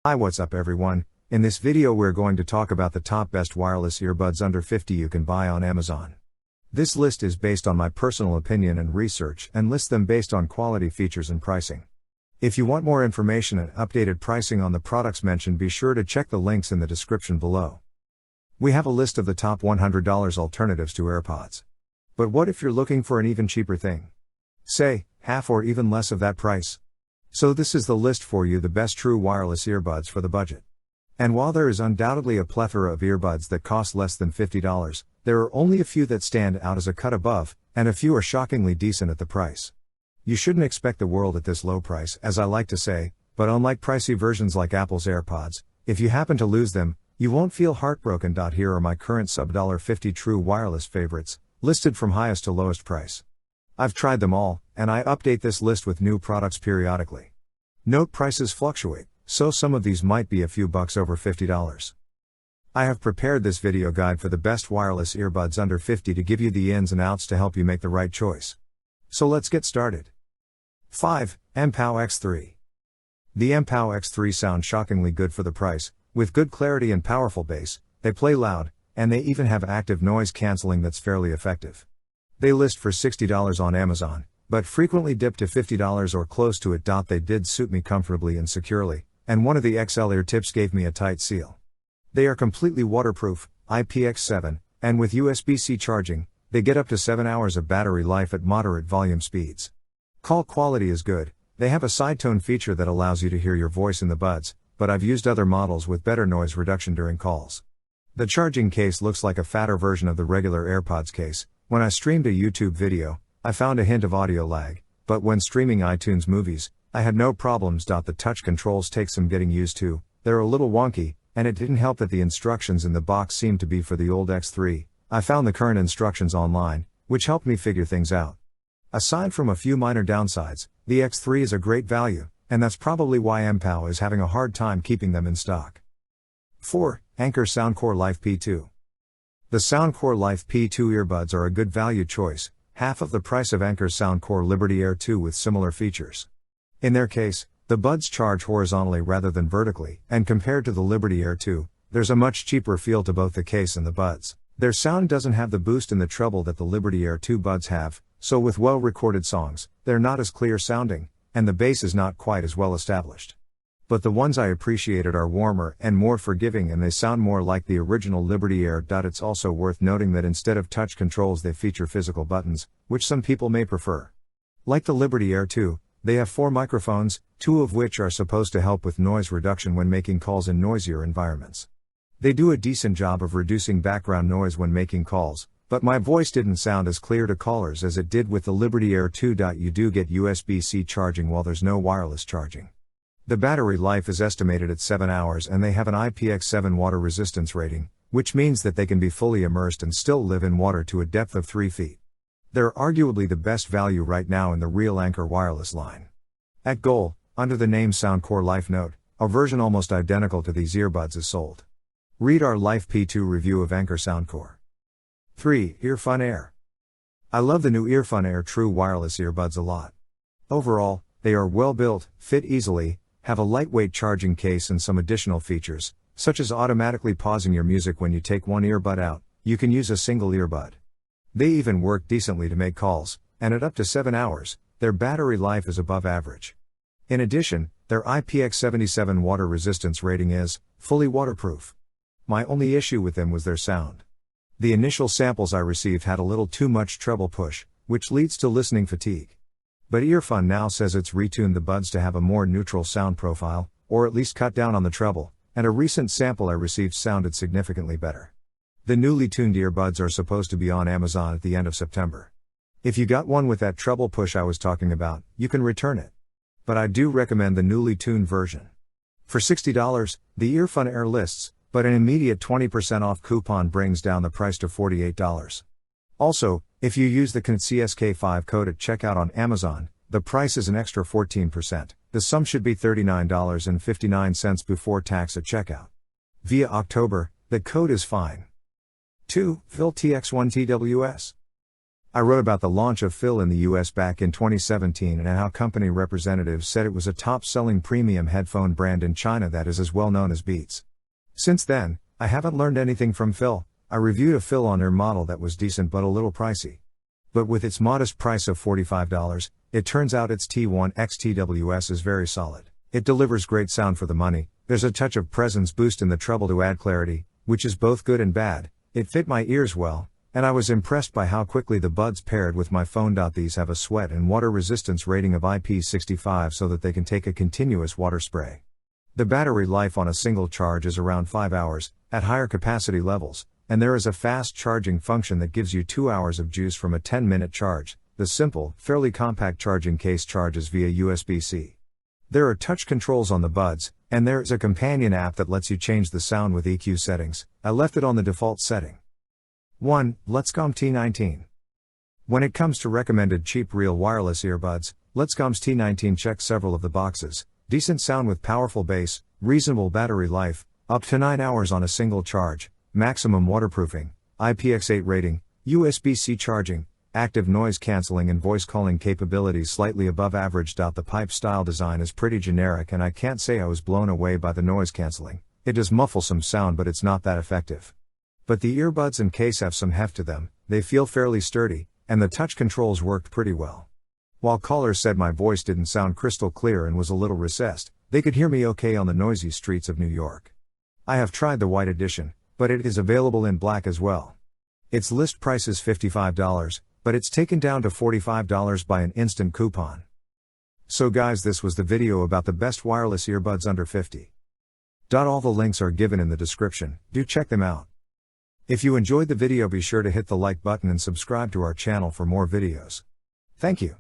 Hi, what's up everyone? In this video we're going to talk about the top best wireless earbuds under 50 you can buy on Amazon. This list is based on my personal opinion and research and lists them based on quality, features and pricing. If you want more information and updated pricing on the products mentioned, be sure to check the links in the description below. We have a list of the top $100 alternatives to AirPods. But what if you're looking for an even cheaper thing? Say, half or even less of that price? So this is the list for you, the best true wireless earbuds for the budget. And while there is undoubtedly a plethora of earbuds that cost less than $50, there are only a few that stand out as a cut above, and a few are shockingly decent at the price. You shouldn't expect the world at this low price, as I like to say, but unlike pricey versions like Apple's AirPods, if you happen to lose them, you won't feel heartbroken. Here are my current sub $50 true wireless favorites, listed from highest to lowest price. I've tried them all, and I update this list with new products periodically. Note prices fluctuate, so some of these might be a few bucks over $50. I have prepared this video guide for the best wireless earbuds under 50 to give you the ins and outs to help you make the right choice. So let's get started. 5. Mpow X3. The Mpow X3 sound shockingly good for the price, with good clarity and powerful bass. They play loud, and they even have active noise cancelling that's fairly effective. They list for $60 on Amazon, but frequently dip to $50 or close to it. They did suit me comfortably and securely, and one of the XL ear tips gave me a tight seal. They are completely waterproof, IPX7, and with USB-C charging, they get up to 7 hours of battery life at moderate volume speeds. Call quality is good. They have a side tone feature that allows you to hear your voice in the buds, but I've used other models with better noise reduction during calls. The charging case looks like a fatter version of the regular AirPods case. When I streamed a YouTube video, I found a hint of audio lag, but when streaming iTunes movies, I had no problems. The touch controls take some getting used to. They're a little wonky, and it didn't help that the instructions in the box seemed to be for the old X3. I found the current instructions online, which helped me figure things out. Aside from a few minor downsides, the X3 is a great value, and that's probably why Mpow is having a hard time keeping them in stock. 4. Anker Soundcore Life P2. The Soundcore Life P2 earbuds are a good value choice, half of the price of Anker's Soundcore Liberty Air 2 with similar features. In their case, the buds charge horizontally rather than vertically, and compared to the Liberty Air 2, there's a much cheaper feel to both the case and the buds. Their sound doesn't have the boost in the treble that the Liberty Air 2 buds have, so with well-recorded songs, they're not as clear sounding, and the bass is not quite as well established. But the ones I appreciated are warmer and more forgiving, and they sound more like the original Liberty Air. It's also worth noting that instead of touch controls they feature physical buttons, which some people may prefer. Like the Liberty Air 2, they have 4 microphones, 2 of which are supposed to help with noise reduction when making calls in noisier environments. They do a decent job of reducing background noise when making calls, but my voice didn't sound as clear to callers as it did with the Liberty Air 2. You do get USB-C charging while there's no wireless charging. The battery life is estimated at 7 hours, and they have an IPX7 water resistance rating, which means that they can be fully immersed and still live in water to a depth of 3 feet. They're arguably the best value right now in the real Anker wireless line. At Goal, under the name Soundcore Life Note, a version almost identical to these earbuds is sold. Read our Life P2 review of Anker Soundcore. 3. Earfun Air. I love the new Earfun Air true wireless earbuds a lot. Overall, they are well built, fit easily, have a lightweight charging case and some additional features, such as automatically pausing your music when you take one earbud out. You can use a single earbud. They even work decently to make calls, and at up to 7 hours, their battery life is above average. In addition, their IPX77 water resistance rating is fully waterproof. My only issue with them was their sound. The initial samples I received had a little too much treble push, which leads to listening fatigue. But Earfun now says it's retuned the buds to have a more neutral sound profile, or at least cut down on the treble, and a recent sample I received sounded significantly better. The newly tuned earbuds are supposed to be on Amazon at the end of September. If you got one with that treble push I was talking about, you can return it. But I do recommend the newly tuned version. For $60, the Earfun Air lists, but an immediate 20% off coupon brings down the price to $48. Also, if you use the CSK5 code at checkout on Amazon, the price is an extra 14%. The sum should be $39.59 before tax at checkout. Via October, the code is fine. 2. Fiil TX1 TWS. I wrote about the launch of Fiil in the US back in 2017 and how company representatives said it was a top-selling premium headphone brand in China that is as well known as Beats. Since then, I haven't learned anything from Fiil. I reviewed a Fiil Air model that was decent but a little pricey. But with its modest price of $45, it turns out its T1 TWS is very solid. It delivers great sound for the money, there's a touch of presence boost in the treble to add clarity, which is both good and bad, it fit my ears well, and I was impressed by how quickly the buds paired with my phone. These have a sweat and water resistance rating of IP65 so that they can take a continuous water spray. The battery life on a single charge is around 5 hours, at higher capacity levels, and there is a fast charging function that gives you 2 hours of juice from a 10-minute charge. The simple, fairly compact charging case charges via USB-C. There are touch controls on the buds, and there is a companion app that lets you change the sound with EQ settings. I left it on the default setting. 1. Let'scom T19. When it comes to recommended cheap real wireless earbuds, Let'scom's T19 checks several of the boxes: decent sound with powerful bass, reasonable battery life, up to 9 hours on a single charge, maximum waterproofing, IPX8 rating, USB-C charging, active noise cancelling and voice calling capabilities slightly above average. The pipe style design is pretty generic and I can't say I was blown away by the noise cancelling. It does muffle some sound but it's not that effective. But the earbuds and case have some heft to them, they feel fairly sturdy, and the touch controls worked pretty well. While callers said my voice didn't sound crystal clear and was a little recessed, they could hear me okay on the noisy streets of New York. I have tried the white edition, but it is available in black as well. Its list price is $55, but it's taken down to $45 by an instant coupon. So guys, this was the video about the best wireless earbuds under 50. All the links are given in the description, do check them out. If you enjoyed the video, be sure to hit the like button and subscribe to our channel for more videos. Thank you.